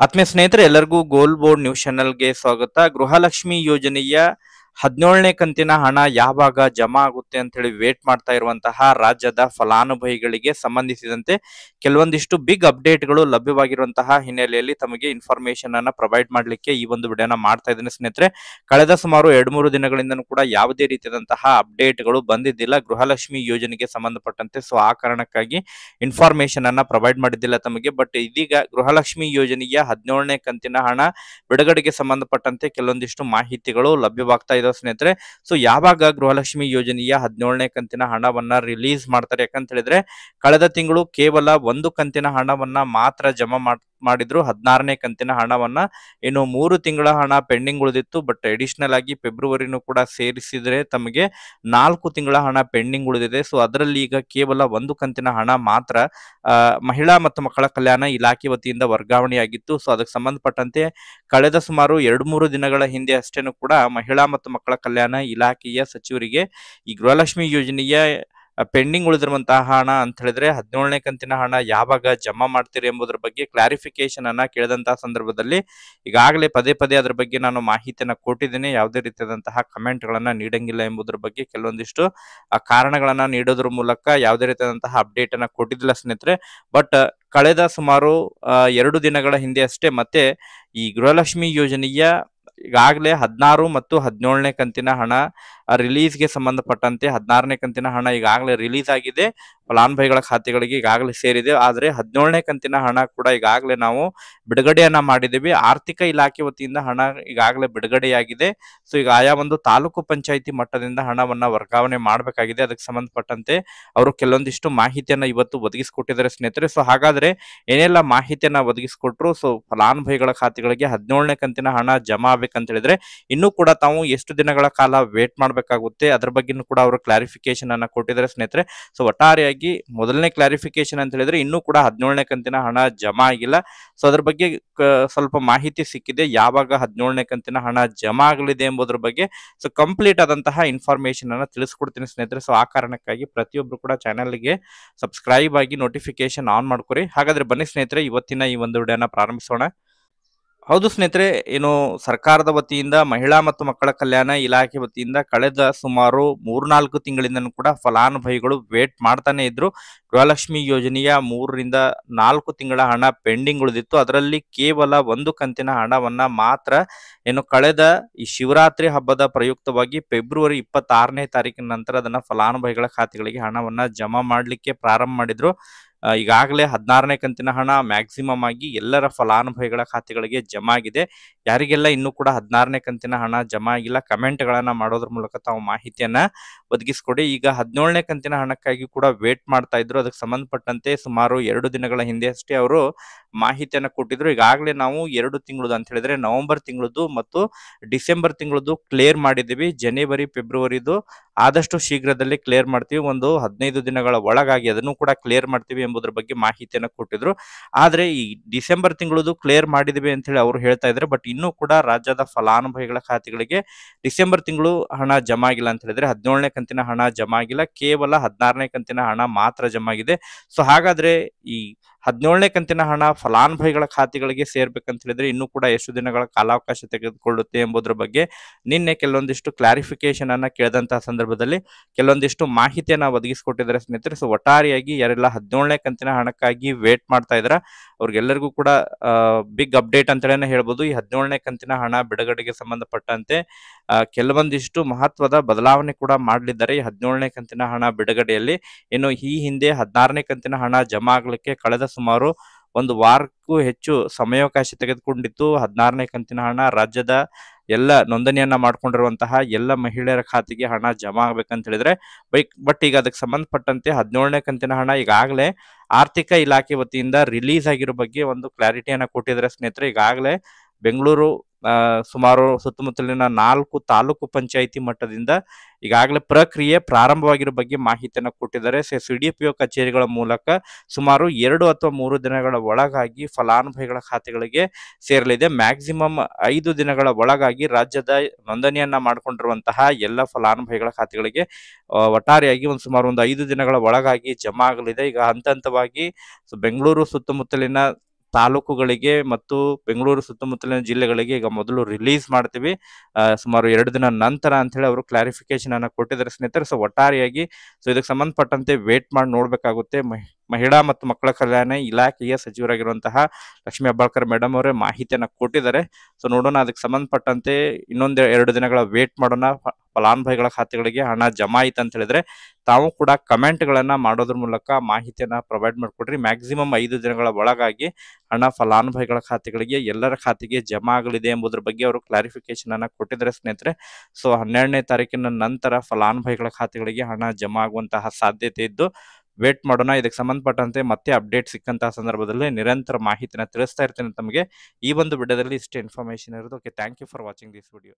ಆತ್ಮೀಯ ಸ್ನೇಹಿತರೆ ಎಲ್ಲರಿಗೂ ಗೋಲ್ ಬೋರ್ಡ್ ನ್ಯೂಸ್ ಚಾನೆಲ್ಗೆ ಸ್ವಾಗತ. ಗೃಹಲಕ್ಷ್ಮಿ ಯೋಜನೆಯ 17ನೇ ಕಂತಿನ ಹಣ ಯಾವಾಗ ಜಮಾ ಆಗುತ್ತೆ ಅಂತ ಹೇಳಿ ವೇಟ್ ಮಾಡ್ತಾ ಇರುವಂತಹ ರಾಜ್ಯದ ಫಲಾನುಭವಿಗಳಿಗೆ ಸಂಬಂಧಿಸಿದಂತೆ ಕೆಲವೊಂದಿಷ್ಟು ಬಿಗ್ ಅಪ್ಡೇಟ್ಗಳು ಲಭ್ಯವಾಗಿರುವಂತಹ ಹಿನ್ನೆಲೆಯಲ್ಲಿ ತಮಗೆ ಇನ್ಫಾರ್ಮೇಶನ್ ಅನ್ನ ಪ್ರೊವೈಡ್ ಮಾಡಲಿಕ್ಕೆ ಈ ಒಂದು ವಿಡಿಯೋನ ಮಾಡ್ತಾ ಇದ್ದೀನಿ ಸ್ನೇಹಿತರೆ. ಕಳೆದ ಸುಮಾರು 2-3 ದಿನಗಳಿಂದನೂ ಕೂಡ ಯಾವುದೇ ರೀತಿಯಾದಂತಹ ಅಪ್ಡೇಟ್ಗಳು ಬಂದಿದ್ದಿಲ್ಲ ಗೃಹಲಕ್ಷ್ಮಿ ಯೋಜನೆಗೆ ಸಂಬಂಧಪಟ್ಟಂತೆ. ಸೊ ಆ ಕಾರಣಕ್ಕಾಗಿ ಇನ್ಫಾರ್ಮೇಶನ್ ಅನ್ನ ಪ್ರೊವೈಡ್ ಮಾಡಿದ್ದಿಲ್ಲ ತಮಗೆ. ಬಟ್ ಇದೀಗ ಗೃಹಲಕ್ಷ್ಮಿ ಯೋಜನೆಯ 17ನೇ ಕಂತಿನ ಹಣ ಬಿಡುಗಡೆಗೆ ಸಂಬಂಧಪಟ್ಟಂತೆ ಕೆಲವೊಂದಿಷ್ಟು ಮಾಹಿತಿಗಳು ಲಭ್ಯವಾಗ್ತಾ ಇದಾವೆ ಸ್ನೇಹಿತರೆ. ಸೊ ಯಾವಾಗ ಗೃಹಲಕ್ಷ್ಮಿ ಯೋಜನೆಯ 17ನೇ ಕಂತಿನ ಹಣವನ್ನ ರಿಲೀಸ್ ಮಾಡ್ತಾರೆ ಯಾಕಂತ ಹೇಳಿದ್ರೆ ಕಳೆದ ತಿಂಗಳು ಕೇವಲ ಒಂದು ಕಂತಿನ ಹಣವನ್ನ ಮಾತ್ರ ಜಮಾ ಮಾಡಿದ್ರು. 16ನೇ ಕಂತಿನ ಹಣವನ್ನ ಇನ್ನು 3 ತಿಂಗಳ ಹಣ ಪೆಂಡಿಂಗ್ ಉಳಿದಿತ್ತು. ಬಟ್ ಅಡಿಷನಲ್ ಆಗಿ ಫೆಬ್ರವರಿನೂ ಕೂಡ ಸೇರಿಸಿದ್ರೆ ತಮಗೆ 4 ತಿಂಗಳ ಹಣ ಪೆಂಡಿಂಗ್ ಉಳಿದಿದೆ. ಸೊ ಅದರಲ್ಲಿ ಈಗ ಕೇವಲ ಒಂದು ಕಂತಿನ ಹಣ ಮಾತ್ರ ಮಹಿಳಾ ಮತ್ತು ಮಕ್ಕಳ ಕಲ್ಯಾಣ ಇಲಾಖೆ ವತಿಯಿಂದ ವರ್ಗಾವಣೆಯಾಗಿತ್ತು. ಸೊ ಅದಕ್ಕೆ ಸಂಬಂಧಪಟ್ಟಂತೆ ಕಳೆದ ಸುಮಾರು 2-3 ದಿನಗಳ ಹಿಂದೆ ಅಷ್ಟೇನು ಕೂಡ ಮಹಿಳಾ ಮತ್ತು ಮಕ್ಕಳ ಕಲ್ಯಾಣ ಇಲಾಖೆಯ ಸಚಿವರಿಗೆ ಈ ಗೃಹಲಕ್ಷ್ಮಿ ಯೋಜನೆಯ ಪೆಂಡಿಂಗ್ ಉಳಿದಿರುವಂತಹ ಹಣ ಅಂತ ಹೇಳಿದ್ರೆ 17ನೇ ಕಂತಿನ ಹಣ ಯಾವಾಗ ಜಮಾ ಮಾಡ್ತೀರಿ ಎಂಬುದರ ಬಗ್ಗೆ ಕ್ಲಾರಿಫಿಕೇಶನ್ ಅನ್ನ ಕೇಳಿದಂತಹ ಸಂದರ್ಭದಲ್ಲಿ ಈಗಾಗಲೇ ಪದೇ ಪದೇ ಅದರ ಬಗ್ಗೆ ನಾನು ಮಾಹಿತಿಯನ್ನ ಕೊಟ್ಟಿದ್ದೇನೆ. ಯಾವುದೇ ರೀತಿಯಾದಂತಹ ಕಮೆಂಟ್ ಗಳನ್ನ ನೀಡಂಗಿಲ್ಲ ಎಂಬುದರ ಬಗ್ಗೆ ಕೆಲವೊಂದಿಷ್ಟು ಕಾರಣಗಳನ್ನ ನೀಡೋದ್ರ ಮೂಲಕ ಯಾವುದೇ ರೀತಿಯಾದಂತಹ ಅಪ್ಡೇಟ್ ಅನ್ನ ಕೊಟ್ಟಿದ್ದಿಲ್ಲ ಸ್ನೇಹಿತರೆ. ಬಟ್ ಕಳೆದ ಸುಮಾರು 2 ದಿನಗಳ ಹಿಂದೆ ಅಷ್ಟೇ ಮತ್ತೆ ಈ ಗೃಹಲಕ್ಷ್ಮಿ ಯೋಜನೆಯ ಈಗಾಗಲೇ 16 ಮತ್ತು 17ನೇ ಕಂತಿನ ಹಣ ರಿಲೀಸ್ಗೆ ಸಂಬಂಧಪಟ್ಟಂತೆ 16ನೇ ಕಂತಿನ ಹಣ ಈಗಾಗಲೇ ರಿಲೀಸ್ ಆಗಿದೆ, ಫಲಾನುಭವಿಗಳ ಖಾತೆಗಳಿಗೆ ಈಗಾಗಲೇ ಸೇರಿದೆ. ಆದರೆ 17ನೇ ಕಂತಿನ ಹಣ ಕೂಡ ಈಗಾಗಲೇ ನಾವು ಬಿಡುಗಡೆಯನ್ನ ಮಾಡಿದ್ದೀವಿ. ಆರ್ಥಿಕ ಇಲಾಖೆ ವತಿಯಿಂದ ಹಣ ಈಗಾಗಲೇ ಬಿಡುಗಡೆಯಾಗಿದೆ. ಸೊ ಈಗ ಆಯಾ ಒಂದು ತಾಲೂಕು ಪಂಚಾಯಿತಿ ಮಟ್ಟದಿಂದ ಹಣವನ್ನ ವರ್ಗಾವಣೆ ಮಾಡಬೇಕಾಗಿದೆ. ಅದಕ್ಕೆ ಸಂಬಂಧಪಟ್ಟಂತೆ ಅವರು ಕೆಲವೊಂದಿಷ್ಟು ಮಾಹಿತಿಯನ್ನ ಇವತ್ತು ಒದಗಿಸಿಕೊಟ್ಟಿದ್ದಾರೆ ಸ್ನೇಹಿತರೆ. ಸೊ ಹಾಗಾದ್ರೆ ಏನೆಲ್ಲ ಮಾಹಿತಿಯನ್ನ ಒದಗಿಸಿಕೊಟ್ರು, ಸೊ ಫಲಾನುಭವಿಗಳ ಖಾತೆಗಳಿಗೆ 17ನೇ ಕಂತಿನ ಹಣ ಜಮಾ ಆಗ್ಬೇಕಂತ ಹೇಳಿದ್ರೆ ಇನ್ನೂ ಕೂಡ ತಾವು ಎಷ್ಟು ದಿನಗಳ ಕಾಲ ವೇಟ್ ಮಾಡಬೇಕಾಗುತ್ತೆ ಅದರ ಬಗ್ಗೆನೂ ಕೂಡ ಅವರು ಕ್ಲಾರಿಫಿಕೇಶನ್ ಅನ್ನ ಕೊಟ್ಟಿದ್ದಾರೆ ಸ್ನೇಹಿತರೆ. ಸೊ ಒಟ್ಟಾರೆಯಾಗಿ ಮೊದಲನೇ ಕ್ಲಾರಿಫಿಕೇಶನ್ ಅಂತ ಹೇಳಿದ್ರೆ ಇನ್ನೂ ಕೂಡ 17ನೇ ಕಂತಿನ ಹಣ ಜಮಾ ಆಗಿಲ್ಲ. ಸೊ ಅದ್ರ ಬಗ್ಗೆ ಸ್ವಲ್ಪ ಮಾಹಿತಿ ಸಿಕ್ಕಿದೆ, ಯಾವಾಗ 17ನೇ ಕಂತಿನ ಹಣ ಜಮಾ ಆಗಲಿದೆ ಎಂಬುದರ ಬಗ್ಗೆ. ಸೊ ಕಂಪ್ಲೀಟ್ ಆದಂತಹ ಇನ್ಫಾರ್ಮೇಶನ್ ಅನ್ನ ತಿಳಿಸ್ಕೊಡ್ತೀನಿ ಸ್ನೇಹಿತರೆ. ಸೊ ಆ ಕಾರಣಕ್ಕಾಗಿ ಪ್ರತಿಯೊಬ್ರು ಕೂಡ ಚಾನೆಲ್ಗೆ ಸಬ್ಸ್ಕ್ರೈಬ್ ಆಗಿ ನೋಟಿಫಿಕೇಶನ್ ಆನ್ ಮಾಡ್ಕೊರಿ. ಹಾಗಾದ್ರೆ ಬನ್ನಿ ಸ್ನೇಹಿತರೆ, ಇವತ್ತಿನ ಈ ಒಂದು ವಿಡಿಯೋನ ಪ್ರಾರಂಭಿಸೋಣ. ಹೌದು ಸ್ನೇಹಿತರೆ, ಏನು ಸರ್ಕಾರದ ವತಿಯಿಂದ ಮಹಿಳಾ ಮತ್ತು ಮಕ್ಕಳ ಕಲ್ಯಾಣ ಇಲಾಖೆ ವತಿಯಿಂದ ಕಳೆದ ಸುಮಾರು 3-4 ತಿಂಗಳಿಂದನೂ ಕೂಡ ಫಲಾನುಭವಿಗಳು ವೇಟ್ ಮಾಡ್ತಾನೆ ಇದ್ರು. ಗೃಹಲಕ್ಷ್ಮಿ ಯೋಜನೆಯ 3-4 ತಿಂಗಳ ಹಣ ಪೆಂಡಿಂಗ್ ಉಳಿದಿತ್ತು. ಅದರಲ್ಲಿ ಕೇವಲ ಒಂದು ಕಂತಿನ ಹಣವನ್ನ ಮಾತ್ರ ಏನು ಕಳೆದ ಈ ಶಿವರಾತ್ರಿ ಹಬ್ಬದ ಪ್ರಯುಕ್ತವಾಗಿ ಫೆಬ್ರವರಿ 26ನೇ ತಾರೀಕಿನ ನಂತರ ಅದನ್ನ ಫಲಾನುಭವಿಗಳ ಖಾತೆಗಳಿಗೆ ಹಣವನ್ನ ಜಮಾ ಮಾಡಲಿಕ್ಕೆ ಪ್ರಾರಂಭ ಮಾಡಿದ್ರು. ಈಗಾಗಲೇ 16ನೇ ಕಂತಿನ ಹಣ ಮ್ಯಾಕ್ಸಿಮಮ್ ಆಗಿ ಎಲ್ಲರ ಫಲಾನುಭವಿಗಳ ಖಾತೆಗಳಿಗೆ ಜಮಾ ಆಗಿದೆ. ಯಾರಿಗೆಲ್ಲ ಇನ್ನೂ ಕೂಡ 16ನೇ ಕಂತಿನ ಹಣ ಜಮಾ ಆಗಿಲ್ಲ ಕಮೆಂಟ್ ಗಳನ್ನ ಮಾಡೋದ್ರ ಮೂಲಕ ತಾವು ಮಾಹಿತಿಯನ್ನ ಒದಗಿಸಿಕೊಡಿ. ಈಗ 17ನೇ ಕಂತಿನ ಹಣಕ್ಕಾಗಿ ಕೂಡ ವೇಟ್ ಮಾಡ್ತಾ ಇದ್ರು. ಅದಕ್ಕೆ ಸಂಬಂಧಪಟ್ಟಂತೆ ಸುಮಾರು 2 ದಿನಗಳ ಹಿಂದೆ ಅಷ್ಟೇ ಅವರು ಮಾಹಿತಿಯನ್ನ ಕೊಟ್ಟಿದ್ರು. ಈಗಾಗಲೇ ನಾವು 2 ತಿಂಗಳದ್ದು ಅಂತ ಹೇಳಿದ್ರೆ ನವೆಂಬರ್ ತಿಂಗಳದ್ದು ಮತ್ತು ಡಿಸೆಂಬರ್ ತಿಂಗಳದ್ದು ಕ್ಲಿಯರ್ ಮಾಡಿದ್ದೀವಿ. ಜನವರಿ ಫೆಬ್ರವರಿದು ಆದಷ್ಟು ಶೀಘ್ರದಲ್ಲಿ ಕ್ಲಿಯರ್ ಮಾಡ್ತೀವಿ, ಒಂದು 15 ದಿನಗಳ ಒಳಗಾಗಿ ಅದನ್ನು ಕೂಡ ಕ್ಲಿಯರ್ ಮಾಡ್ತೀವಿ ಎಂಬುದರ ಬಗ್ಗೆ ಮಾಹಿತಿಯನ್ನ ಕೊಟ್ಟಿದ್ರು. ಆದ್ರೆ ಈ ಡಿಸೆಂಬರ್ ತಿಂಗಳದ್ದು ಕ್ಲಿಯರ್ ಮಾಡಿದ್ವಿ ಅಂತ ಹೇಳಿ ಅವರು ಹೇಳ್ತಾ ಇದ್ದಾರೆ. ಬಟ್ ಇನ್ನೂ ಕೂಡ ರಾಜ್ಯದ ಫಲಾನುಭವಿಗಳ ಖಾತೆಗಳಿಗೆ ಡಿಸೆಂಬರ್ ತಿಂಗಳು ಹಣ ಜಮಾ ಆಗಿಲ್ಲ ಅಂತ ಹೇಳಿದ್ರೆ 17ನೇ ಕಂತಿನ ಹಣ ಜಮಾ ಆಗಿಲ್ಲ, ಕೇವಲ 16ನೇ ಕಂತಿನ ಹಣ ಮಾತ್ರ ಜಮಾ ಆಗಿದೆ. ಸೊ ಹಾಗಾದ್ರೆ ಈ 17ನೇ ಕಂತಿನ ಹಣ ಫಲಾನುಭವಿಗಳ ಖಾತೆಗಳಿಗೆ ಸೇರ್ಬೇಕಂತ ಹೇಳಿದ್ರೆ ಇನ್ನೂ ಕೂಡ ಎಷ್ಟು ದಿನಗಳ ಕಾಲಾವಕಾಶ ತೆಗೆದುಕೊಳ್ಳುತ್ತೆ ಎಂಬುದರ ಬಗ್ಗೆ ನಿನ್ನೆ ಕೆಲವೊಂದಿಷ್ಟು ಕ್ಲಾರಿಫಿಕೇಶನ್ ಅನ್ನ ಕೇಳಿದಂತಹ ಸಂದರ್ಭದಲ್ಲಿ ಕೆಲವೊಂದಿಷ್ಟು ಮಾಹಿತಿಯನ್ನ ಒದಗಿಸಿಕೊಟ್ಟಿದ್ದಾರೆ ಸ್ನೇಹಿತರೆ. ಸೊ ಒಟ್ಟಾರೆಯಾಗಿ ಯಾರೆಲ್ಲ 17ನೇ ಕಂತಿನ ಹಣಕ್ಕಾಗಿ ವೇಟ್ ಮಾಡ್ತಾ ಇದ್ರ ಅವ್ರಿಗೆಲ್ಲರಿಗೂ ಕೂಡ ಬಿಗ್ ಅಪ್ಡೇಟ್ ಅಂತಲೇ ಹೇಳ್ಬೋದು. ಈ 17ನೇ ಕಂತಿನ ಹಣ ಬಿಡುಗಡೆಗೆ ಸಂಬಂಧಪಟ್ಟಂತೆ ಕೆಲವೊಂದಿಷ್ಟು ಮಹತ್ವದ ಬದಲಾವಣೆ ಕೂಡ ಮಾಡಲಿದ್ದಾರೆ ಈ 17ನೇ ಕಂತಿನ ಹಣ ಬಿಡುಗಡೆಯಲ್ಲಿ. ಇನ್ನು ಈ ಹಿಂದೆ 16ನೇ ಕಂತಿನ ಹಣ ಜಮಾ ಆಗ್ಲಿಕ್ಕೆ ಕಳೆದ ಸುಮಾರು ಒಂದು ವಾರಕ್ಕೂ ಹೆಚ್ಚು ಸಮಯಾವಕಾಶ ತೆಗೆದುಕೊಂಡಿತ್ತು. 16ನೇ ಕಂತಿನ ಹಣ ರಾಜ್ಯದ ಎಲ್ಲ ನೋಂದಣಿಯನ್ನ ಮಾಡ್ಕೊಂಡಿರುವಂತಹ ಎಲ್ಲ ಮಹಿಳೆಯರ ಖಾತೆಗೆ ಹಣ ಜಮಾ ಆಗ್ಬೇಕಂತ ಹೇಳಿದ್ರೆ ಬಟ್ ಈಗ ಅದಕ್ಕೆ ಸಂಬಂಧಪಟ್ಟಂತೆ 17ನೇ ಕಂತಿನ ಹಣ ಈಗಾಗಲೇ ಆರ್ಥಿಕ ಇಲಾಖೆ ವತಿಯಿಂದ ರಿಲೀಸ್ ಆಗಿರೋ ಬಗ್ಗೆ ಒಂದು ಕ್ಲಾರಿಟಿಯನ್ನ ಕೊಟ್ಟಿದ್ದಾರೆ ಸ್ನೇಹಿತರೆ. ಈಗಾಗಲೇ ಬೆಂಗಳೂರು ಸುಮಾರು ಸುತ್ತಮುತ್ತಲಿನ 4 ತಾಲೂಕು ಪಂಚಾಯಿತಿ ಮಟ್ಟದಿಂದ ಈಗಾಗಲೇ ಪ್ರಕ್ರಿಯೆ ಪ್ರಾರಂಭವಾಗಿರೋ ಬಗ್ಗೆ ಮಾಹಿತಿಯನ್ನು ಕೊಟ್ಟಿದ್ದಾರೆ. ಸಿಡಿಪಿಒ ಕಚೇರಿಗಳ ಮೂಲಕ ಸುಮಾರು 2 ಅಥವಾ 3 ದಿನಗಳ ಒಳಗಾಗಿ ಫಲಾನುಭವಿಗಳ ಖಾತೆಗಳಿಗೆ ಸೇರಲಿದೆ. ಮ್ಯಾಕ್ಸಿಮಮ್ 5 ದಿನಗಳ ಒಳಗಾಗಿ ರಾಜ್ಯದ ನೋಂದಣಿಯನ್ನ ಮಾಡಿಕೊಂಡಿರುವಂತಹ ಎಲ್ಲ ಫಲಾನುಭವಿಗಳ ಖಾತೆಗಳಿಗೆ ಒಟ್ಟಾರೆಯಾಗಿ ಸುಮಾರು 5 ದಿನಗಳ ಒಳಗಾಗಿ ಜಮಾ ಆಗಲಿದೆ. ಈಗ ಹಂತ ಹಂತವಾಗಿ ಬೆಂಗಳೂರು ಸುತ್ತಮುತ್ತಲಿನ ತಾಲೂಕುಗಳಿಗೆ ಮತ್ತು ಬೆಂಗಳೂರು ಸುತ್ತಮುತ್ತಲಿನ ಜಿಲ್ಲೆಗಳಿಗೆ ಈಗ ಮೊದಲು ರಿಲೀಸ್ ಮಾಡ್ತೀವಿ ಸುಮಾರು 2 ದಿನ ನಂತರ ಅಂತ ಹೇಳಿ ಅವರು ಕ್ಲಾರಿಫಿಕೇಶನ್ ಅನ್ನ ಕೊಟ್ಟಿದ್ದಾರೆ ಸ್ನೇಹಿತರೆ. ಸೊ ಒಟ್ಟಾರೆಯಾಗಿ ಇದಕ್ಕೆ ಸಂಬಂಧಪಟ್ಟಂತೆ ವೇಟ್ ಮಾಡಿ ನೋಡ್ಬೇಕಾಗುತ್ತೆ. ಮಹಿಳಾ ಮತ್ತು ಮಕ್ಕಳ ಕಲ್ಯಾಣ ಇಲಾಖೆಯ ಸಚಿವರಾಗಿರುವಂತಹ ಲಕ್ಷ್ಮೀ ಹೆಬ್ಬಾಳ್ಕರ್ ಮೇಡಮ್ ಅವರೇ ಮಾಹಿತಿಯನ್ನ ಕೊಟ್ಟಿದ್ದಾರೆ. ಸೊ ನೋಡೋಣ, ಅದಕ್ಕೆ ಸಂಬಂಧಪಟ್ಟಂತೆ ಇನ್ನೊಂದು 2 ದಿನಗಳ ವೇಟ್ ಮಾಡೋಣ. ಫಲಾನುಭವಿಗಳ ಖಾತೆಗಳಿಗೆ ಹಣ ಜಮಾ ಆಯ್ತು ಅಂತ ಹೇಳಿದ್ರೆ ತಾವು ಕೂಡ ಕಮೆಂಟ್ ಗಳನ್ನ ಮಾಡೋದ್ರ ಮೂಲಕ ಮಾಹಿತಿಯನ್ನ ಪ್ರೊವೈಡ್ ಮಾಡಿಕೊಡ್ರಿ. ಮ್ಯಾಕ್ಸಿಮಮ್ 5 ದಿನಗಳ ಒಳಗಾಗಿ ಹಣ ಫಲಾನುಭವಿಗಳ ಖಾತೆಗಳಿಗೆ ಎಲ್ಲರ ಖಾತೆಗೆ ಜಮಾ ಆಗಲಿದೆ ಎಂಬುದರ ಬಗ್ಗೆ ಅವರು ಕ್ಲಾರಿಫಿಕೇಶನ್ ಅನ್ನ ಕೊಟ್ಟಿದ್ದಾರೆ ಸ್ನೇಹಿತರೆ. ಸೊ 12ನೇ ತಾರೀಕಿನ ನಂತರ ಫಲಾನುಭವಿಗಳ ಖಾತೆಗಳಿಗೆ ಹಣ ಜಮಾ ಆಗುವಂತಹ ಸಾಧ್ಯತೆ ಇದ್ದು ವೇಟ್ ಮಾಡೋಣ. ಇದಕ್ಕೆ ಸಂಬಂಧಪಟ್ಟಂತೆ ಮತ್ತೆ ಅಪ್ಡೇಟ್ ಸಿಕ್ಕಂತಹ ಸಂದರ್ಭದಲ್ಲಿ ನಿರಂತರ ಮಾಹಿತಿನ ತಿಳಿಸ್ತಾ ಇರ್ತೇನೆ ತಮಗೆ. ಈ ಒಂದು ವಿಡಿಯೋದಲ್ಲಿ ಇಷ್ಟೇ ಇನ್ಫಾರ್ಮೇಶನ್ ಇರೋದು. Okay, thank you for watching this video.